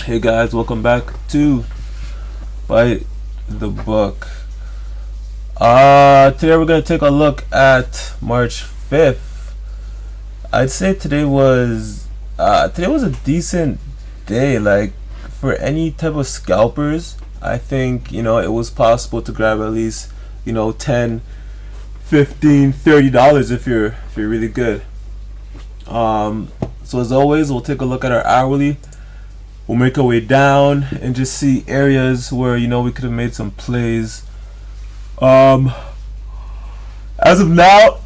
Hey guys, welcome back to Bite the Book. Today we're gonna take a look at March 5th. I'd say today was a decent day. Like for any type of scalpers, I think it was possible to grab at least 10, 15, $30 if you're really good. So as always, we'll take a look at our hourly. We'll make our way down and just see areas where we could have made some plays. Um, as of now,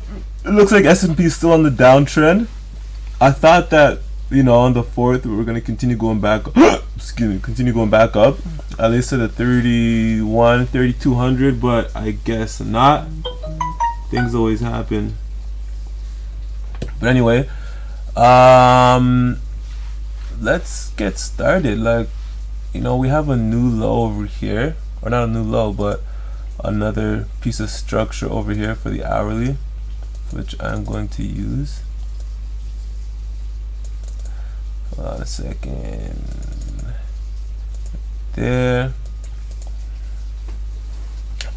it looks like S&P is still on the downtrend. I thought that on the fourth we were gonna continue going back. Excuse me, continue going back up at least to the 3200, but I guess not. Things always happen. But anyway, let's get started. We have a new low over here, or not a new low, but another piece of structure over here for the hourly, which I'm going to use. Hold on a second. There.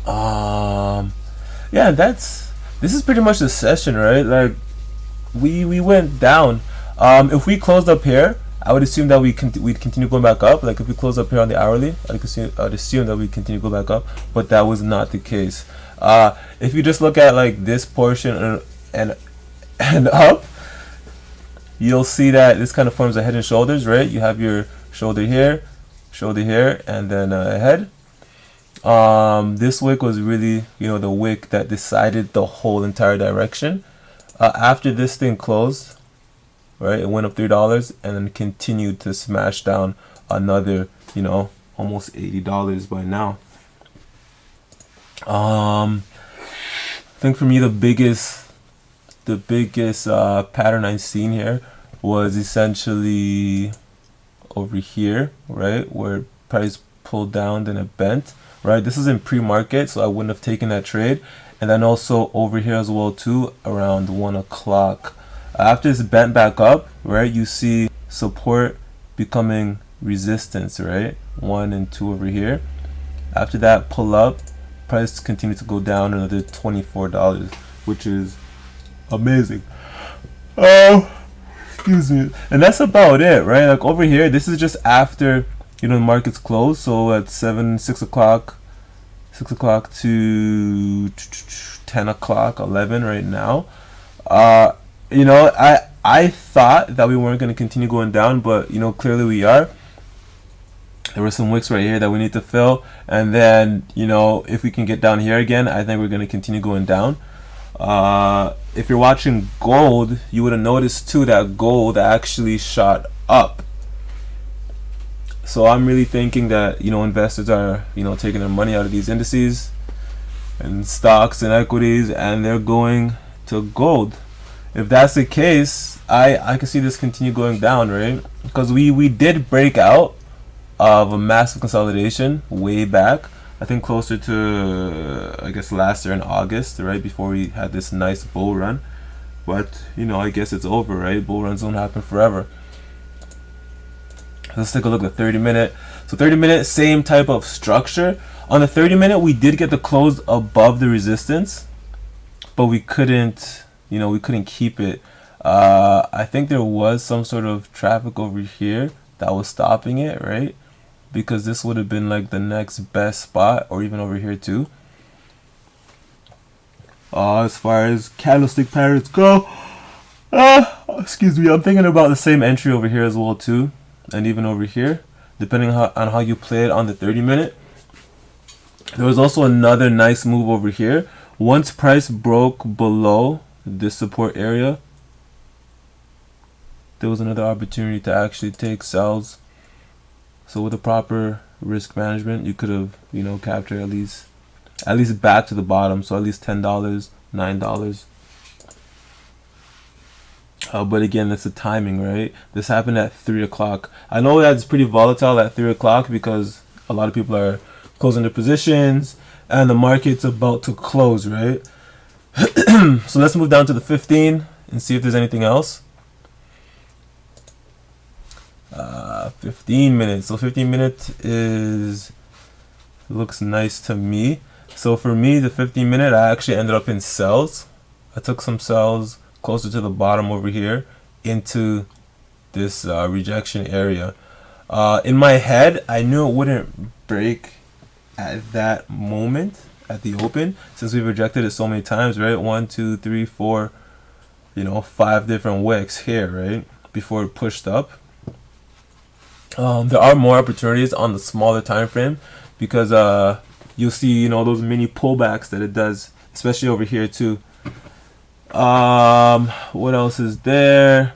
Yeah, this is pretty much the session, right? Like we went down. If we closed up here, I would assume that we'd continue going back up. Like if we close up here on the hourly, I'd assume that we'd continue to go back up, but that was not the case. If you just look at like this portion and up, you'll see that this kind of forms a head and shoulders, right? You have your shoulder here, and then a head. This wick was really, the wick that decided the whole entire direction. After this thing closed, right, it went up $3 and then continued to smash down another, almost $80 by now. I think for me the biggest pattern I've seen here was essentially over here, right, where price pulled down, then it bent, right. This is in pre-market, so I wouldn't have taken that trade. And then also over here as well too, around 1 o'clock. After it's bent back up, right, you see support becoming resistance, right? 1 and 2 over here. After that pull up, price continued to go down another $24, which is amazing. Oh, excuse me. And that's about it, right? Like over here, this is just after the market's closed. So at 6 o'clock to 10 o'clock, 11 right now. I thought that we weren't going to continue going down, but clearly we are. There were some wicks right here that we need to fill, and then if we can get down here again, I think we're going to continue going down. If you're watching gold, you would have noticed too that gold actually shot up. So I'm really thinking that investors are taking their money out of these indices and stocks and equities, and they're going to gold. If that's the case, I can see this continue going down, right? Because we did break out of a massive consolidation way back. I think closer to I guess last year in August, right before we had this nice bull run. But I guess it's over, right? Bull runs don't happen forever. Let's take a look at 30-minute. So 30-minute, same type of structure. On the 30-minute, we did get the close above the resistance, but we couldn't keep it. I think there was some sort of traffic over here that was stopping it, right? Because this would have been like the next best spot, or even over here too. As far as candlestick patterns go, excuse me, I'm thinking about the same entry over here as well too, and even over here, depending on how you play it on the 30-minute. There was also another nice move over here. Once price broke below this support area, there was another opportunity to actually take sells. So with the proper risk management, you could have captured at least back to the bottom, so at least $10, $9. But again, that's the timing, right? This happened at 3 o'clock. I know that's pretty volatile at 3 o'clock because a lot of people are closing their positions and the market's about to close, right? So let's move down to the 15 and see if there's anything else. 15 minutes. So 15 minutes looks nice to me. So for me, the 15 minute, I actually ended up in sells. I took some sells closer to the bottom over here into this rejection area. In my head, I knew it wouldn't break at that moment at the open, since we've rejected it so many times, right? 1, 2, 3, 4, 5 different wicks here, right? Before it pushed up. There are more opportunities on the smaller time frame, because you'll see, those mini pullbacks that it does, especially over here too. What else is there?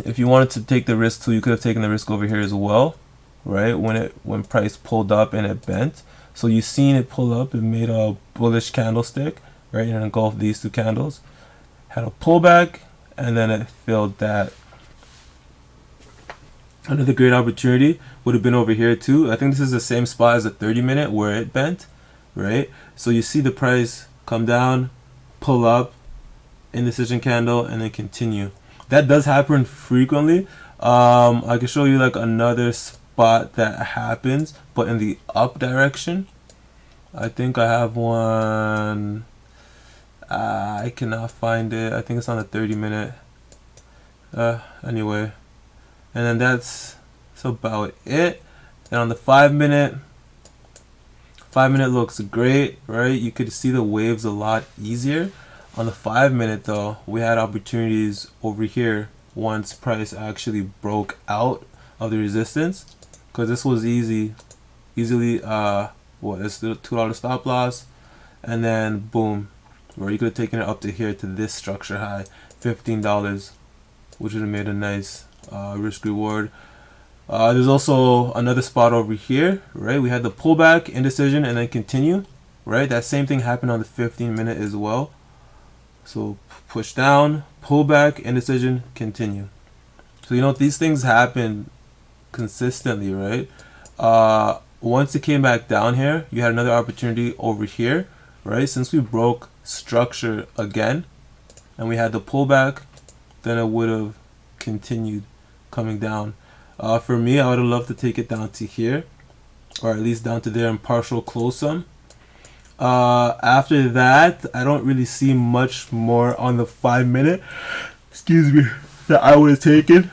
If you wanted to take the risk too, you could have taken the risk over here as well, right? When price pulled up and it bent. So you've seen it pull up, it made a bullish candlestick, right? And engulfed these two candles. Had a pullback, and then it filled that. Another great opportunity would have been over here too. I think this is the same spot as the 30 minute where it bent, right? So you see the price come down, pull up, indecision candle, and then continue. That does happen frequently. I can show you like another spot that happens, but in the up direction. I think I have one. I cannot find it. I think it's on the 30 minute. Anyway. And then that's about it. And on the 5 minute, 5 minute looks great, right? You could see the waves a lot easier. On the 5 minute though, we had opportunities over here once price actually broke out of the resistance, because this was easily it's the $2 stop loss, and then boom, where you could have taken it up to here to this structure high, $15, which would have made a nice risk reward. There's also another spot over here, right? We had the pullback, indecision, and then continue, right? That same thing happened on the 15 minute as well. So push down, pullback, indecision, continue. So these things happen consistently, right? Once it came back down here, you had another opportunity over here, right? Since we broke structure again and we had the pullback, then it would have continued coming down. For me, I would have loved to take it down to here, or at least down to there and partial close some. After that, I don't really see much more on the 5 minute, that I would have taken.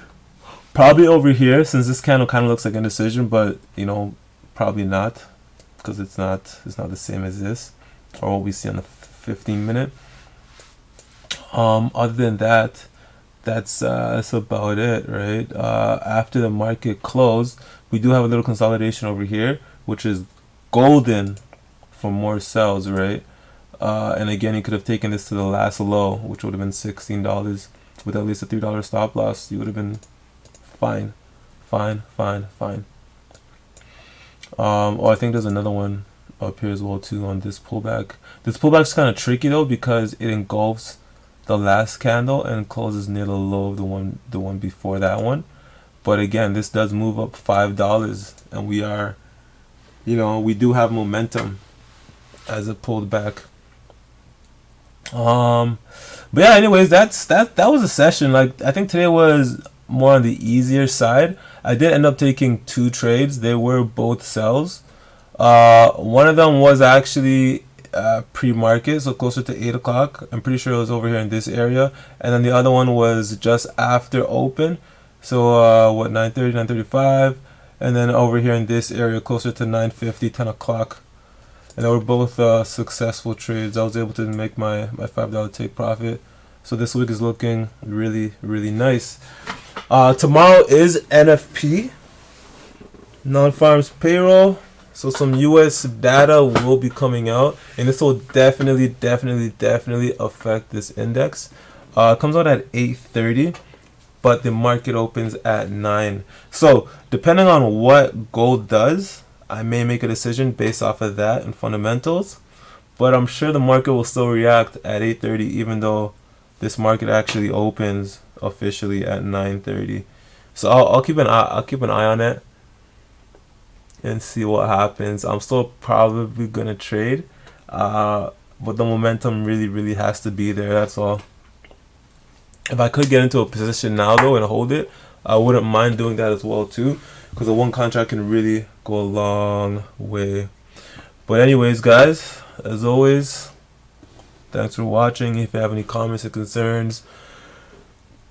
Probably over here, since this candle kind of looks like indecision, but probably not, because it's not the same as this or what we see on the 15 minute. Other than that, that's about it, right? After the market closed, we do have a little consolidation over here, which is golden for more sells, right? And again, you could have taken this to the last low, which would have been $16 with at least a $3 stop loss. You would have been fine. I think there's another one up here as well too on this pullback. This pullback's kind of tricky though, because it engulfs the last candle and closes near the low of the one before that one. But again, this does move up $5, and we are, we do have momentum as it pulled back. But yeah, anyways, that was a session. Like, I think today was more on the easier side. I did end up taking 2 trades. They were both sells. One of them was actually pre-market, so closer to 8 o'clock. I'm pretty sure it was over here in this area. And then the other one was just after open, so 9:30, 9:35, and then over here in this area closer to 9:50, 10 o'clock. And they were both successful trades. I was able to make my $5 take profit. So this week is looking really, really nice. Tomorrow is NFP, non-farms payroll. So some US data will be coming out, and this will definitely affect this index. It comes out at 8:30, but the market opens at 9. So depending on what gold does, I may make a decision based off of that and fundamentals. But I'm sure the market will still react at 8:30, even though this market actually opens officially at 9:30. So I'll keep an eye on it and see what happens. I'm still probably gonna trade, but the momentum really has to be there. That's all. If I could get into a position now though and hold it, I wouldn't mind doing that as well too, because a one contract can really go a long way. But anyways, guys, as always, thanks for watching. If you have any comments or concerns,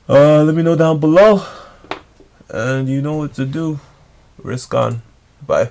let me know down below. And you know what to do. Risk on. Bye.